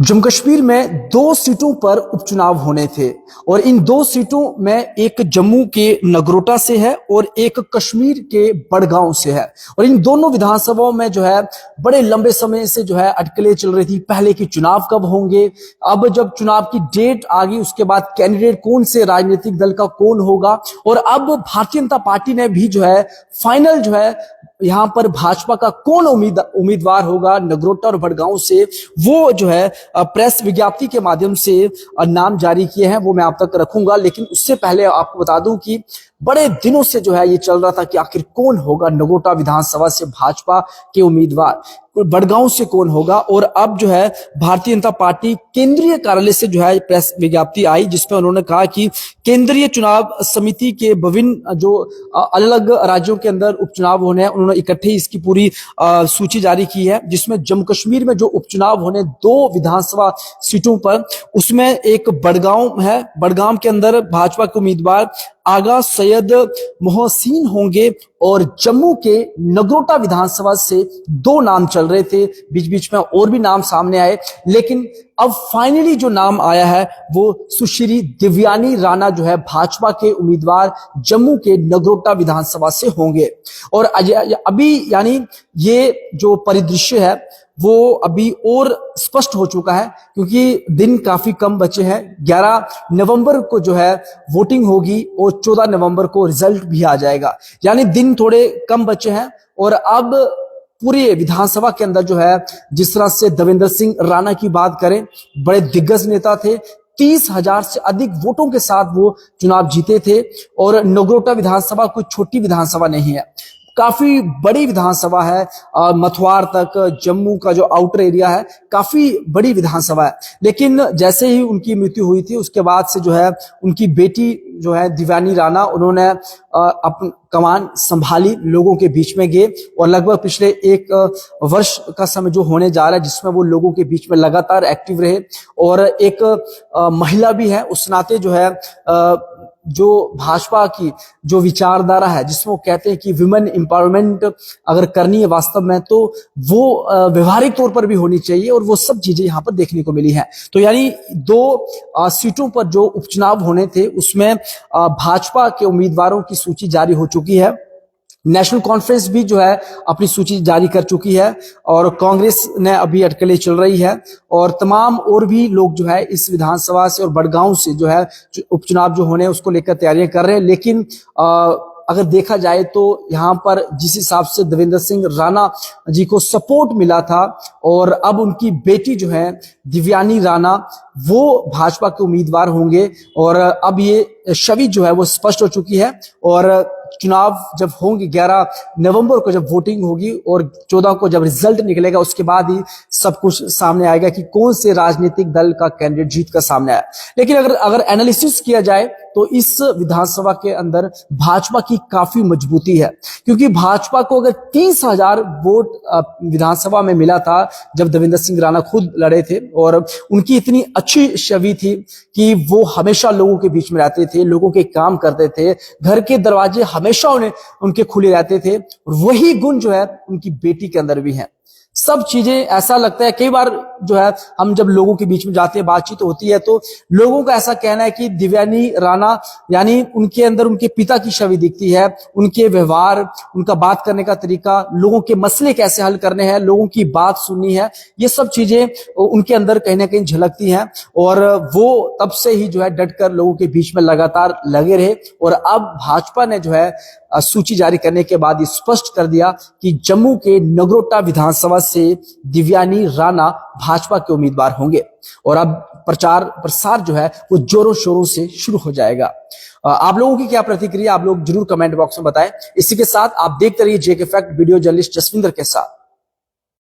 जम्मू कश्मीर में 2 सीटों पर उपचुनाव होने थे और इन 2 सीटों में एक जम्मू के नगरोटा से है और एक कश्मीर के बड़गांव से है। और इन दोनों विधानसभाओं में जो है बड़े लंबे समय से जो है अटकलें चल रही थी, पहले कि चुनाव कब होंगे। अब जब चुनाव की डेट आ गई उसके बाद कैंडिडेट कौन से राजनीतिक दल का कौन होगा। और अब भारतीय जनता पार्टी ने भी जो है फाइनल जो है यहां पर भाजपा का कौन उम्मीदवार होगा नगरोटा और बड़गांव से, वो जो है प्रेस विज्ञप्ति के माध्यम से नाम जारी किए हैं, वो मैं आप तक रखूंगा। लेकिन उससे पहले आपको बता दूं कि बड़े दिनों से जो है ये चल रहा था कि आखिर कौन होगा नगरोटा विधानसभा से भाजपा के उम्मीदवार, बड़गांव से कौन होगा। और अब जो है भारतीय जनता पार्टी केंद्रीय कार्यालय से जो है प्रेस विज्ञप्ति आई जिसमें उन्होंने कहा कि केंद्रीय चुनाव समिति के विभिन्न जो अलग राज्यों के अंदर उपचुनाव होने हैं उन्होंने इकट्ठे इसकी पूरी सूची जारी की है, जिसमें जम्मू कश्मीर में जो उपचुनाव होने 2 विधानसभा सीटों पर, उसमें एक बड़गांव है। बड़गांव के अंदर भाजपा के उम्मीदवार आगा सैयद मोहसिन होंगे और जम्मू के नगरोटा विधानसभा से 2 नाम चल रहे थे, बीच बीच में और भी नाम सामने आए। लेकिन अब फाइनली जो नाम आया है वो सुश्री दिव्यानी राणा जो है भाजपा के उम्मीदवार जम्मू के नगरोटा विधानसभा से होंगे। और अभी यानी ये जो परिदृश्य है वो अभी और स्पष्ट हो चुका है क्योंकि दिन काफी कम बचे हैं। 11 नवंबर को जो है वोटिंग होगी और 14 नवंबर को रिजल्ट भी आ जाएगा, यानी दिन थोड़े कम बचे हैं। और अब पूरे विधानसभा के अंदर जो है जिस तरह से देवेंद्र सिंह राणा की बात करें, बड़े दिग्गज नेता थे, 30,000 से अधिक वोटों के साथ वो चुनाव जीते थे। और नगरोटा विधानसभा कोई छोटी विधानसभा नहीं है, काफी बड़ी विधानसभा है। मथुआर तक जम्मू का जो आउटर एरिया है काफी बड़ी विधानसभा है। लेकिन जैसे ही उनकी मृत्यु हुई थी उसके बाद से जो है उनकी बेटी जो है दिव्यानी राणा, उन्होंने अपनी कमान संभाली, लोगों के बीच में गए और लगभग पिछले 1 वर्ष का समय जो होने जा रहा है जिसमें वो लोगों के बीच में लगातार एक्टिव रहे। और एक महिला भी है, उस नाते जो है जो भाजपा की जो विचारधारा है जिसमें वो कहते हैं कि विमेन एम्पावरमेंट अगर करनी है वास्तव में तो वो व्यवहारिक तौर पर भी होनी चाहिए, और वो सब चीजें यहाँ पर देखने को मिली हैं। तो यानी 2 सीटों पर जो उपचुनाव होने थे उसमें भाजपा के उम्मीदवारों की सूची जारी हो चुकी है। नेशनल कॉन्फ्रेंस भी जो है अपनी सूची जारी कर चुकी है और कांग्रेस ने अभी अटकलें चल रही है। और तमाम और भी लोग जो है इस विधानसभा से और बड़गांव से जो है उपचुनाव जो होने उसको लेकर तैयारियां कर रहे हैं। लेकिन अगर देखा जाए तो यहाँ पर जिस हिसाब से देवेंद्र सिंह राणा जी को सपोर्ट मिला था और अब उनकी बेटी जो है दिव्यानी राणा वो भाजपा के उम्मीदवार होंगे। और अब ये छवि जो है वो स्पष्ट हो चुकी है। और चुनाव जब होंगे 11 नवंबर को जब वोटिंग होगी और 14 को जब रिजल्ट निकलेगा उसके बाद ही सब कुछ सामने आएगा कि कौन से राजनीतिक दल का कैंडिडेट जीत कर सामने आया। लेकिन अगर एनालिसिस किया जाए तो इस विधानसभा के अंदर भाजपा की काफी मजबूती है, क्योंकि भाजपा को अगर 30,000 वोट विधानसभा में मिला था जब देवेंद्र सिंह राणा खुद लड़े थे, और उनकी इतनी अच्छी छवि थी कि वो हमेशा लोगों के बीच में रहते थे, लोगों के काम करते थे, घर के दरवाजे हमेशा उनके खुले रहते थे। और वही गुण जो है उनकी बेटी के अंदर भी है। सब चीजें ऐसा लगता है, कई बार जो है हम जब लोगों के बीच में जाते हैं बातचीत होती है तो लोगों का ऐसा कहना है कि दिव्यानी राणा यानी उनके अंदर उनके पिता की छवि दिखती है, उनके व्यवहार, उनका बात करने का तरीका, लोगों के मसले कैसे हल करने हैं, लोगों की बात सुननी है, ये सब चीजें उनके अंदर कहीं ना कहीं झलकती हैं। और वो तब से ही जो है डटकर लोगों के बीच में लगातार लगे रहे। और अब भाजपा ने जो है सूची जारी करने के बाद स्पष्ट कर दिया कि जम्मू के नगरोटा विधानसभा से दिव्यानी राणा भाजपा के उम्मीदवार होंगे। और अब प्रचार प्रसार जो है वो जोरों शोरों से शुरू हो जाएगा। आप लोगों की क्या प्रतिक्रिया आप लोग जरूर कमेंट बॉक्स में बताएं। इसी के साथ आप देखते रहिए जेके फैक्ट, वीडियो जर्नलिस्ट जसविंदर के साथ।